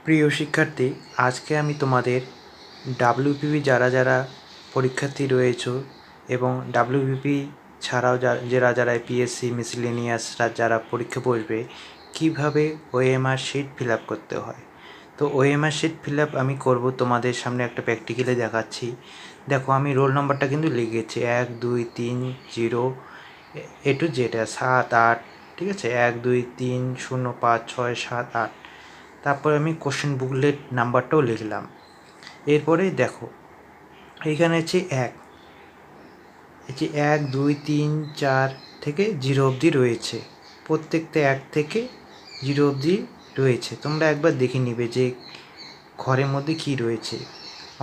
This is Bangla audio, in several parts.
প্রিয় শিক্ষার্থী, আজকে আমি তোমাদের ডাব্লিউপিপি যারা পরীক্ষার্থী রয়েছো এবং ডাব্লিউপিপি ছাড়াও যারা পিএসসি মিসেলেনিয়াসরা যারা পরীক্ষা বসবে কীভাবে ওএমআর শিট ফিল আপ করতে হয়। তো ওএমআর শিট ফিল আপ আমি করবো, তোমাদের সামনে একটা প্র্যাকটিক্যালে দেখাচ্ছি। দেখো, আমি রোল নাম্বারটা কিন্তু লিখেছি 1 2 3 0 A to Z 7 8, ঠিক আছে, 1 2 3 0 5 6 7 8। তারপর আমি কোশ্চেন বুকলেট নাম্বারটাও লিখলাম। এরপরে দেখো, এইখানে হচ্ছে 1 2 3 4 থেকে 0 অবধি রয়েছে, প্রত্যেকটা 1 থেকে 0 অবধি রয়েছে। তোমরা একবার দেখে নিবে যে ঘরের মধ্যে কি রয়েছে।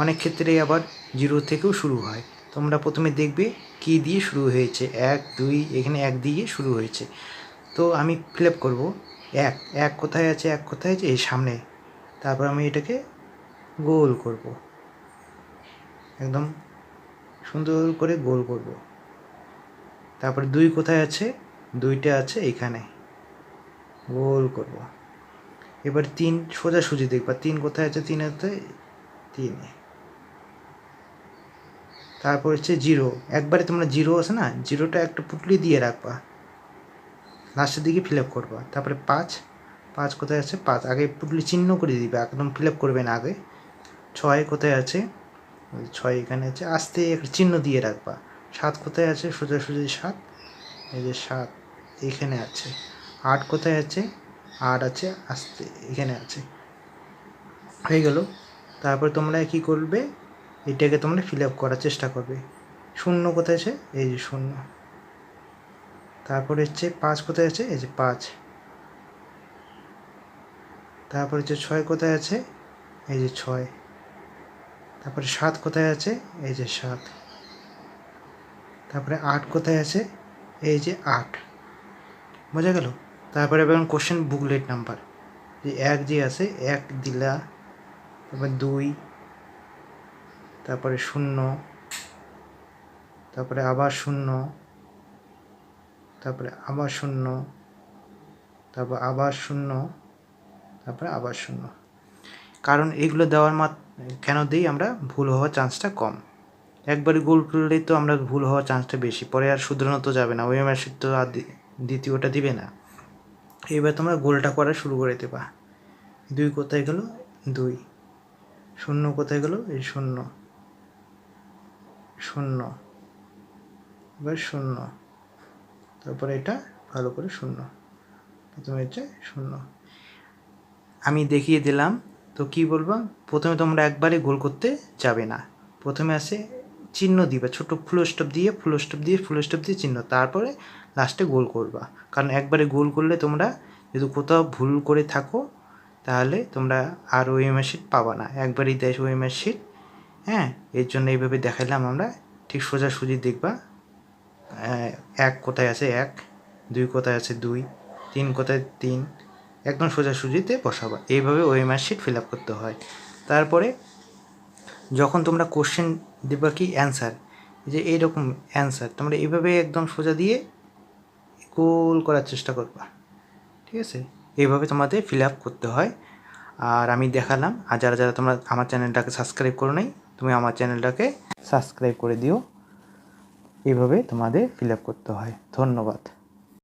অনেক ক্ষেত্রে আবার 0 থেকেও শুরু হয়। তোমরা প্রথমে দেখবে কি দিয়ে শুরু হয়েছে, 1 2, এখানে 1 দিয়ে শুরু হয়েছে। তো আমি ফিল আপ করবো। 1 কোথায় আছে, 1 কোথায় আছে, এই সামনে। তারপর আমি এটাকে গোল করব, একদম সুন্দর করে গোল করব। তারপরে 2 কোথায় আছে, 2টা আছে এইখানে, গোল করব। এবার 3 সোজাসুজি দেখবা, 3 কোথায় আছে, 3 আছে, 3। তারপর হচ্ছে 0, একবারে তোমরা 0 আছে না, 0টা একটা পুটলি দিয়ে রাখবা, লাস্টের দিকে ফিল আপ করবা। তারপরে 5 কোথায় আছে, 5 আগে পুটলি চিহ্ন করে দিবে, একদম ফিল আপ করবে না আগে। 6 কোথায় আছে, 6 এখানে আছে, আস্তে একটা চিহ্ন দিয়ে রাখবা। 7 কোথায় আছে, সোজাসুজি 7, এই যে 7 এখানে আছে। 8 কোথায় আছে, 8 আছে, আস্তে এখানে আছে, হয়ে গেল। তারপর তোমরা কী করবে, এটাকে তোমরা ফিল আপ করার চেষ্টা করবে। 0 কোথায় আছে, এই যে 0। তারপরে হচ্ছে 5 কোথায় আছে, এই যে 5। তারপর হচ্ছে 6 কোথায় আছে, এই যে 6। তারপরে 7 কোথায় আছে, এই যে 7। তারপরে 8 কোথায় আছে, এই যে 8। বোঝা গেল? তারপরে এবার কোশ্চেন বুকলেট নাম্বার, যে 1 যে আছে, 1 দিলা, তারপর 2, তারপরে 0, তারপরে আবার 0, তারপরে আবার 0, তারপর আবার 0, তারপরে আবার 0। কারণ এগুলো দেওয়ার কেন দিই আমরা, ভুল হওয়ার চান্সটা কম। একবারে গোল করলেই তো আমরা ভুল হওয়ার চান্সটা বেশি, পরে আর শুধরানো তো যাবে না, ওএমআর শিট তো আর দ্বিতীয়টা দিবে না। এবার তোমরা গোলটা করা শুরু করে দেবা। 2 কোথায় গেল, 2। 0 কোথায় গেল, এই 0 0, এবার 0। তারপরে এটা ভালো করে 0, প্রথমে হচ্ছে 0। আমি দেখিয়ে দিলাম। তো কি বলবো, প্রথমে তোমরা একবারে গোল করতে যাবে না, প্রথমে আসে চিহ্ন দিবা, ছোটো ফুল স্টপ দিয়ে চিহ্ন, তারপরে লাস্টে গোল করবা। কারণ একবারে গোল করলে তোমরা যদি কোথাও ভুল করে থাকো তাহলে তোমরা আর ওএমআর শিট পাবা না, একবারই দেয় ওএমআর শিট। হ্যাঁ, এর জন্য এইভাবে দেখাইলাম আমরা। ঠিক সোজাসুজি দেখবা, 1 কোথায় আছে, 1 2 কোথায় আছে, 2 3 কোথায়, 3, একদম সোজাসুজিতে বসাবা। এইভাবে ওএমআর শিট ফিল আপ করতে হয়। তারপরে যখন তোমরা কোশ্চেন দেবা কি অ্যান্সার, যে এইরকম অ্যান্সার তোমরা এইভাবে একদম সোজা দিয়ে গোল করার চেষ্টা করবা, ঠিক আছে? এইভাবে তোমাদের ফিল আপ করতে হয়। আর আমি দেখালাম। আর যারা তোমরা আমার চ্যানেলটাকে সাবস্ক্রাইব করো নাই, তুমি আমার চ্যানেলটাকে সাবস্ক্রাইব করে দিও। এইভাবে তোমাদের ফিল আপ করতে হয়। ধন্যবাদ।